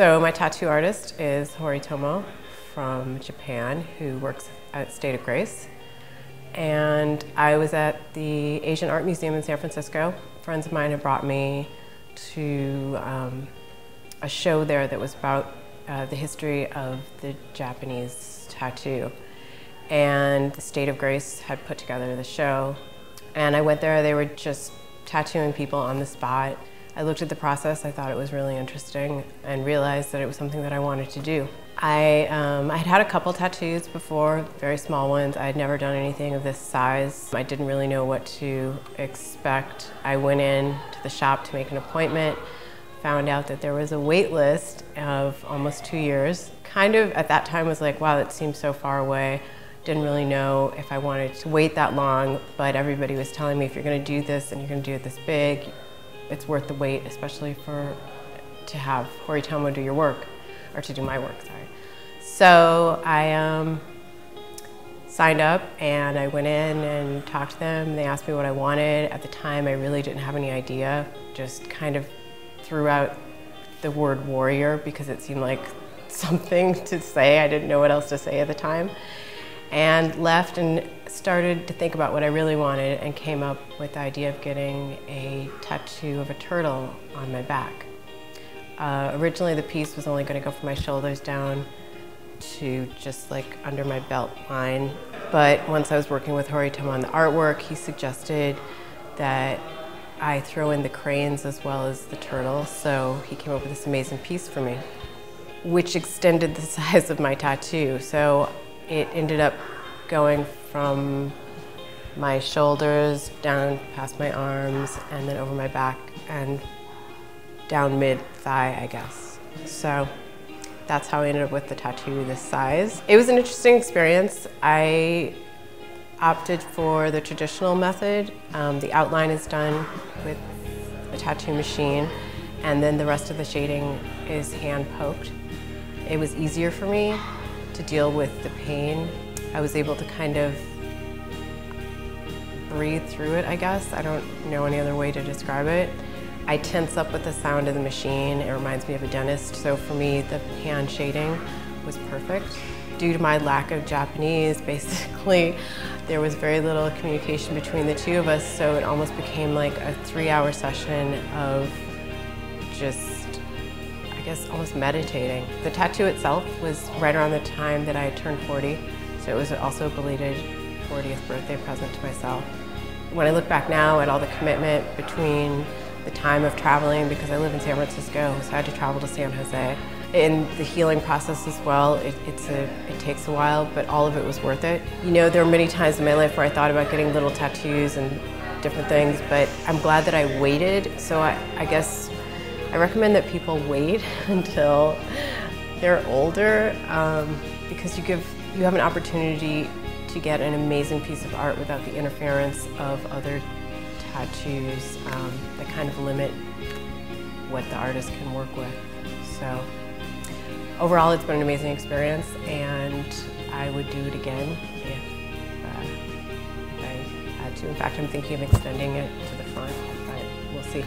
So my tattoo artist is Horitomo from Japan, who works at State of Grace. And I was at the Asian Art Museum in San Francisco. Friends of mine had brought me to a show there that was about the history of the Japanese tattoo. And the State of Grace had put together the show. And I went there, they were just tattooing people on the spot. I looked at the process, I thought it was really interesting, and realized that it was something that I wanted to do. I had had a couple tattoos before, very small ones. I had never done anything of this size. I didn't really know what to expect. I went in to the shop to make an appointment, found out that there was a wait list of almost 2 years. Kind of at that time was like, wow, that seems so far away. Didn't really know if I wanted to wait that long, but everybody was telling me if you're gonna do this and you're gonna do it this big, it's worth the wait, especially to have Horitomo do your work, or to do my work, sorry. So I signed up and I went in and talked to them. They asked me what I wanted. At the time, I really didn't have any idea. Just kind of threw out the word warrior because it seemed like something to say. I didn't know what else to say at the time. And left and started to think about what I really wanted and came up with the idea of getting a tattoo of a turtle on my back. Originally the piece was only going to go from my shoulders down to just like under my belt line. But once I was working with Horitomo on the artwork, he suggested that I throw in the cranes as well as the turtle. So he came up with this amazing piece for me, which extended the size of my tattoo. So it ended up going from my shoulders down past my arms and then over my back and down mid-thigh, I guess. So that's how I ended up with the tattoo this size. It was an interesting experience. I opted for the traditional method. The outline is done with a tattoo machine, and then the rest of the shading is hand poked. It was easier for me to deal with the pain. I was able to kind of breathe through it, I guess. I don't know any other way to describe it. I tense up with the sound of the machine. It reminds me of a dentist, so for me, the hand shading was perfect. Due to my lack of Japanese, basically, there was very little communication between the two of us, so it almost became like a 3-hour session of just, I guess, almost meditating. The tattoo itself was right around the time that I had turned 40, so it was also a belated 40th birthday present to myself. When I look back now at all the commitment between the time of traveling, because I live in San Francisco, so I had to travel to San Jose, and the healing process as well, it takes a while, but all of it was worth it. You know, there were many times in my life where I thought about getting little tattoos and different things, but I'm glad that I waited, so I guess I recommend that people wait until they're older, because you have an opportunity to get an amazing piece of art without the interference of other tattoos that kind of limit what the artist can work with. So overall, it's been an amazing experience, and I would do it again if I had to. In fact, I'm thinking of extending it to the front, but we'll see.